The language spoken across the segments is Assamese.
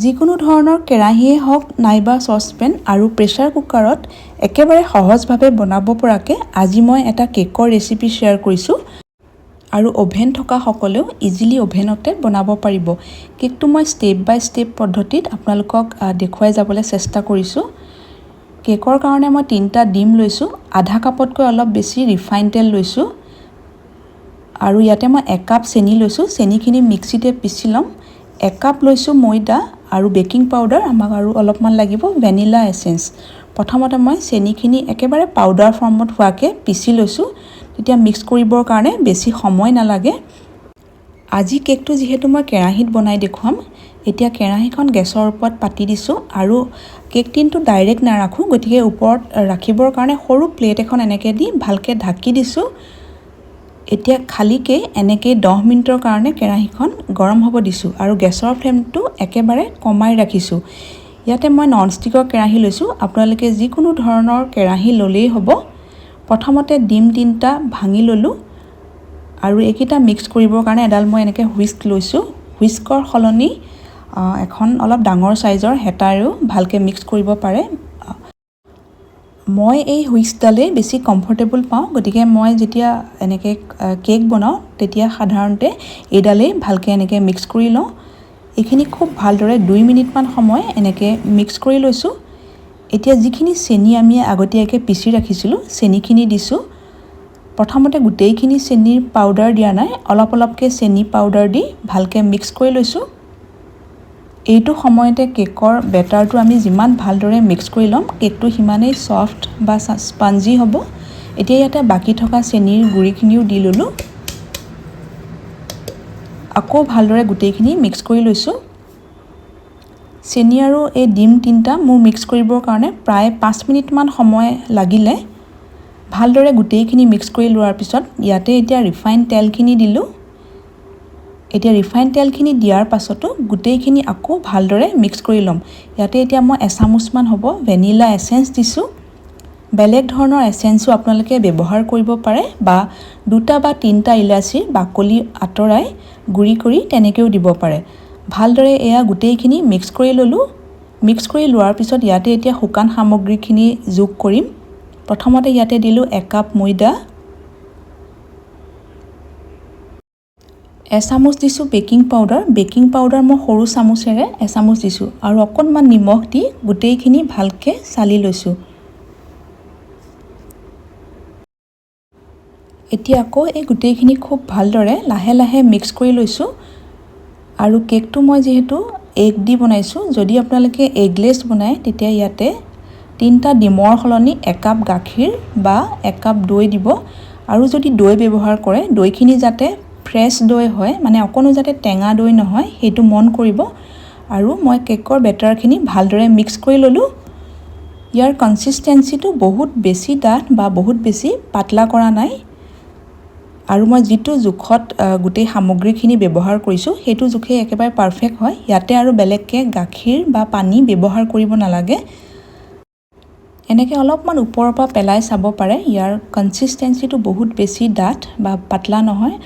যিকোনো ধৰণৰ কেৰাহীয়ে হওক নাইবা চচপেন আৰু প্ৰেছাৰ কুকাৰত একেবাৰে সহজভাৱে বনাব পৰাকৈ আজি মই এটা কেকৰ ৰেচিপি শ্বেয়াৰ কৰিছোঁ আৰু অভেন থকা সকলেও ইজিলি অভেনতে বনাব পাৰিব। কেকটো মই ষ্টেপ বাই ষ্টেপ পদ্ধতিত আপোনালোকক দেখুৱাই যাবলৈ চেষ্টা কৰিছোঁ। কেকৰ কাৰণে মই 3টা ডিম লৈছোঁ, আধা কাপতকৈ অলপ বেছি ৰিফাইন তেল লৈছোঁ আৰু ইয়াতে মই 1 কাপ চেনি লৈছোঁ। চেনিখিনি মিক্সিতে পিচি ল'ম। 1 কাপ লৈছোঁ ময়দা আৰু বেকিং পাউডাৰ, আমাক আৰু অলপমান লাগিব ভেনিলা এচেঞ্চ। প্ৰথমতে মই চেনিখিনি একেবাৰে পাউডাৰ ফৰ্মত হোৱাকৈ পিচি লৈছোঁ, তেতিয়া মিক্স কৰিবৰ কাৰণে বেছি সময় নালাগে। আজি কেকটো যিহেতু মই কেৰাহীত বনাই দেখুৱাম, এতিয়া কেৰাহীখন গেছৰ ওপৰত পাতি দিছোঁ আৰু কেক টিনটো ডাইৰেক্ট নাৰাখোঁ, গতিকে ওপৰত ৰাখিবৰ কাৰণে সৰু প্লেট এখন এনেকৈ দি ভালকৈ ঢাকি দিছোঁ। এতিয়া খালীকৈ এনেকৈ 10 মিনিটৰ কাৰণে কেৰাহীখন গৰম হ'ব দিছোঁ আৰু গেছৰ ফ্লেমটো একেবাৰে কমাই ৰাখিছোঁ। ইয়াতে মই ননষ্টিকৰ কেৰাহী লৈছোঁ, আপোনালোকে যিকোনো ধৰণৰ কেৰাহী ল'লেই হ'ব। প্ৰথমতে ডিম 3টা ভাঙি ল'লোঁ আৰু এইকেইটা মিক্স কৰিবৰ কাৰণে এডাল মই এনেকৈ হুইস্ক লৈছোঁ। হুইস্কৰ সলনি এখন অলপ ডাঙৰ চাইজৰ হেতাৰেও ভালকৈ মিক্স কৰিব পাৰে। মই এই হুইস্কডালেই বেছি কমফৰ্টেবল পাওঁ, গতিকে মই যেতিয়া এনেকৈ কেক বনাওঁ তেতিয়া সাধাৰণতে এইডালেই ভালকৈ এনেকৈ মিক্স কৰি লওঁ। এইখিনি খুব ভালদৰে 2 মিনিটমান সময় এনেকৈ মিক্স কৰি লৈছোঁ। এতিয়া যিখিনি চেনি আমি আগতীয়াকৈ পিচি ৰাখিছিলোঁ, চেনিখিনি দিছোঁ। প্ৰথমতে গোটেইখিনি চেনিৰ পাউডাৰ দিয়া নাই, অলপ অলপকৈ চেনি পাউডাৰ দি ভালকৈ মিক্স কৰি লৈছোঁ। এইটো সময়তে কেকৰ বেটাৰটো আমি যিমান ভালদৰে মিক্স কৰি ল'ম, কেকটো সিমানেই ছফ্ট বা স্পঞ্জি হ'ব। এতিয়া ইয়াতে বাকী থকা চেনিৰ গুড়িখিনিও দি ল'লোঁ। আকৌ ভালদৰে গোটেইখিনি মিক্স কৰি লৈছোঁ। চেনি আৰু এই ডিম 3টা মোৰ মিক্স কৰিবৰ কাৰণে প্ৰায় 5 মিনিটমান সময় লাগিলে। ভালদৰে গোটেইখিনি মিক্স কৰি লোৱাৰ পিছত ইয়াতে এতিয়া ৰিফাইন তেলখিনি দিলোঁ। এতিয়া ৰিফাইন তেলখিনি দিয়াৰ পাছতো গোটেইখিনি আকৌ ভালদৰে মিক্স কৰি ল'ম। ইয়াতে এতিয়া মই এচামুচমান হ'ব ভেনিলা এচেঞ্চ দিছোঁ। বেলেগ ধৰণৰ এচেঞ্চো আপোনালোকে ব্যৱহাৰ কৰিব পাৰে বা 2টা বা 3টা ইলাচিৰ বাকলি আঁতৰাই গুড়ি কৰি তেনেকৈও দিব পাৰে। ভালদৰে এয়া গোটেইখিনি মিক্স কৰি ল'লোঁ। মিক্স কৰি লোৱাৰ পিছত ইয়াতে এতিয়া শুকান সামগ্ৰীখিনি যোগ কৰিম। প্ৰথমতে ইয়াতে দিলোঁ 1 কাপ ময়দা, এচামুচ দিছোঁ বেকিং পাউডাৰ। বেকিং পাউডাৰ মই সৰু চামুচেৰে এচামুচ দিছোঁ আৰু অকণমান নিমখ দি গোটেইখিনি ভালকৈ চালি লৈছোঁ। এতিয়া আকৌ এই গোটেইখিনি খুব ভালদৰে লাহে লাহে মিক্স কৰি লৈছোঁ আৰু কেকটো মই যিহেতু এগ দি বনাইছোঁ, যদি আপোনালোকে এগলেছ বনায় তেতিয়া ইয়াতে 3টা ডিমৰ সলনি 1 কাপ গাখীৰ বা 1 কাপ দৈ দিব আৰু যদি দৈ ব্যৱহাৰ কৰে, দৈখিনি যাতে ফ্ৰেছ দৈ হয়, মানে অকণো যাতে টেঙা দৈ নহয়, সেইটো মন কৰিব। আৰু মই কেকৰ বেটাৰখিনি ভালদৰে মিক্স কৰি ল'লোঁ। ইয়াৰ কনচিষ্টেঞ্চিটো বহুত বেছি ডাঠ বা বহুত বেছি পাতলা কৰা নাই আৰু মই যিটো জোখত গোটেই সামগ্ৰীখিনি ব্যৱহাৰ কৰিছোঁ সেইটো জোখেই একেবাৰে পাৰফেক্ট হয়। ইয়াতে আৰু বেলেগকৈ গাখীৰ বা পানী ব্যৱহাৰ কৰিব নালাগে। এনেকৈ অলপমান ওপৰৰ পৰা পেলাই চাব পাৰে, ইয়াৰ কনচিষ্টেঞ্চিটো বহুত বেছি ডাঠ বা পাতলা নহয়।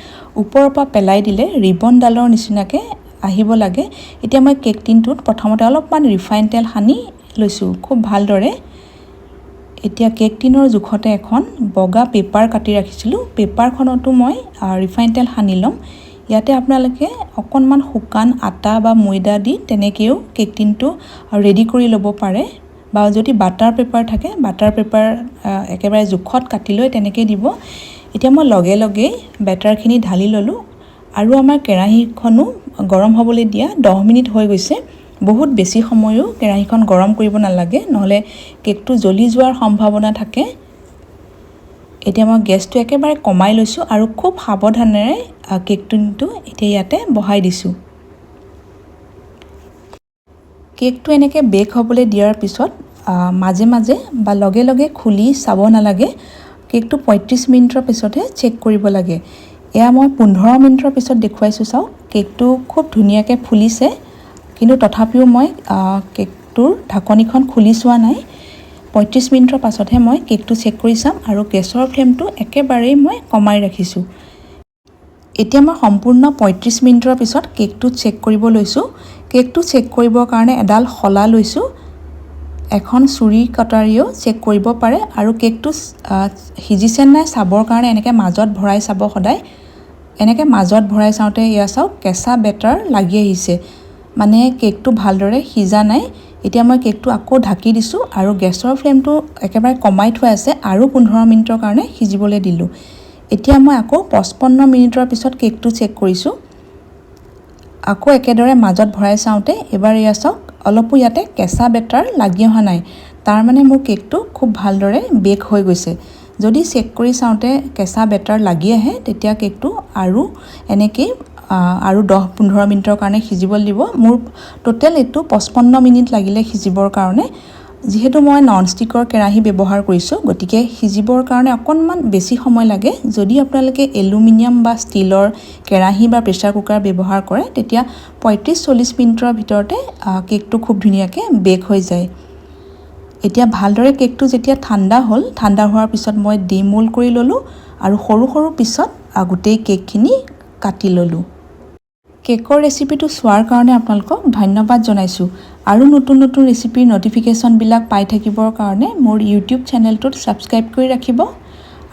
ওপৰৰ পৰা পেলাই দিলে ৰিবনডালৰ নিচিনাকৈ আহিব লাগে। এতিয়া মই কেক টিনটোত প্ৰথমতে অলপমান ৰিফাইন তেল সানি লৈছোঁ খুব ভালদৰে। এতিয়া কেক টিনৰ জোখতে এখন বগা পেপাৰ কাটি ৰাখিছিলোঁ, পেপাৰখনতো মই ৰিফাইন তেল সানি ল'ম। ইয়াতে আপোনালোকে অকণমান শুকান আটা বা ময়দা দি তেনেকৈও কেক টিনটো ৰেডি কৰি ল'ব পাৰে বা যদি বাটাৰ পেপাৰ থাকে, বাটাৰ পেপাৰ একেবাৰে জোখত কাটি লৈ তেনেকৈ দিব। এতিয়া মই লগে লগেই বেটাৰখিনি ঢালি ল'লোঁ আৰু আমাৰ কেৰাহীখনো গৰম হ'বলৈ দিয়া 10 মিনিট হৈ গৈছে। বহুত বেছি সময়ো কেৰাহীখন গৰম কৰিব নালাগে, নহ'লে কেকটো জ্বলি যোৱাৰ সম্ভাৱনা থাকে। এতিয়া মই গেছটো একেবাৰে কমাই লৈছোঁ আৰু খুব সাৱধানেৰে কেক টিনটো এতিয়া ইয়াতে বহাই দিছোঁ। কেকটো এনেকৈ বেক হ'বলৈ দিয়াৰ পিছত মাজে মাজে বা লগে লগে খুলি চাব নালাগে। কেকটো 35 মিনিটৰ পিছতহে চেক কৰিব লাগে। এয়া মই 15 মিনিটৰ পিছত দেখুৱাইছোঁ, চাওক কেকটো খুব ধুনীয়াকৈ ফুলিছে, কিন্তু তথাপিও মই কেকটোৰ ঢাকনিখন খুলি চোৱা নাই। 35 মিনিটৰ পাছতহে মই কেকটো চেক কৰি চাম আৰু গেছৰ ফ্লেমটো একেবাৰেই মই কমাই ৰাখিছোঁ। এতিয়া মই সম্পূৰ্ণ 35 মিনিটৰ পিছত কেকটো চেক কৰিব লৈছোঁ। কেকটো চেক কৰিবৰ কাৰণে এডাল শলা লৈছোঁ, এখন চুৰি কটাৰীও চেক কৰিব পাৰে আৰু কেকটো সিজিছে নাই চাবৰ কাৰণে এনেকৈ মাজত ভৰাই চাব সদায়। এনেকৈ মাজত ভৰাই চাওঁতে এয়া চাওক কেঁচা বেটাৰ লাগি আহিছে, মানে কেকটো ভালদৰে সিজা নাই। এতিয়া মই কেকটো আকৌ ঢাকি দিছোঁ আৰু গেছৰ ফ্লেমটো একেবাৰে কমাই থোৱা আছে আৰু 15 মিনিটৰ কাৰণে সিজিবলৈ দিলোঁ। এতিয়া মই আকৌ 55 মিনিটৰ পিছত কেকটো চেক কৰিছোঁ। আকৌ একেদৰে মাজত ভৰাই চাওঁতে এবাৰ এয়া চাওক অলপো ইয়াতে কেঁচা বেটাৰ লাগি অহা নাই, তাৰমানে মোৰ কেকটো খুব ভালদৰে বেক হৈ গৈছে। যদি চেক কৰি চাওঁতে কেঁচা বেটাৰ লাগি আহে তেতিয়া কেকটো আৰু এনেকেই আৰু 10-15 মিনিটৰ কাৰণে সিজিবলৈ দিব। মোৰ টোটেল এইটো 55 মিনিট লাগিলে সিজিবৰ কাৰণে। যিহেতু মই ননষ্টিকৰ কেৰাহী ব্যৱহাৰ কৰিছোঁ, গতিকে সিজিবৰ কাৰণে অকণমান বেছি সময় লাগে। যদি আপোনালোকে এলুমিনিয়াম বা ষ্টীলৰ কেৰাহী বা প্ৰেছাৰ কুকাৰ ব্যৱহাৰ কৰে তেতিয়া 35-40 মিনিটৰ ভিতৰতে কেকটো খুব ধুনীয়াকৈ বেক হৈ যায়। এতিয়া ভালদৰে কেকটো যেতিয়া ঠাণ্ডা হ'ল, ঠাণ্ডা হোৱাৰ পিছত মই ডিমোল্ড কৰি ল'লোঁ আৰু সৰু সৰু পিছত গোটেই কেকখিনি কাটি ল'লোঁ। কেকৰ ৰেচিপিটো চোৱাৰ কাৰণে আপোনালোকক ধন্যবাদ জনাইছোঁ। আৰু নতুন নতুন ৰেচিপিৰ ন'টিফিকেশ্যনবিলাক পাই থাকিবৰ কাৰণে মোৰ ইউটিউব চেনেলটোত ছাবস্ক্ৰাইব কৰি ৰাখিব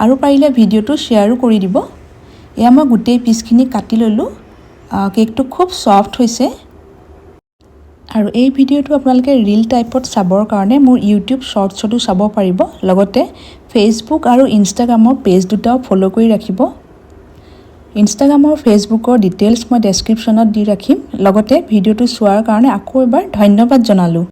আৰু পাৰিলে ভিডিঅ'টো শ্বেয়াৰো কৰি দিব। এয়া মই গোটেই পিচখিনি কাটি ল'লোঁ। কেকটো খুব ছফ্ট হৈছে। আৰু এই ভিডিঅ'টো আপোনালোকে ৰিল টাইপত চাবৰ কাৰণে মোৰ ইউটিউব শ্বৰ্টছতো চাব পাৰিব। লগতে ফেচবুক আৰু ইনষ্টাগ্ৰামৰ পেজ দুটাও ফ'ল' কৰি ৰাখিব। ইনষ্টাগ্ৰাম আৰু ফেচবুকৰ ডিটেইলছ মই ডেছক্ৰিপশ্যনত দি ৰাখিম। লগতে ভিডিঅ'টো চোৱাৰ কাৰণে আকৌ এবাৰ ধন্যবাদ জনালোঁ।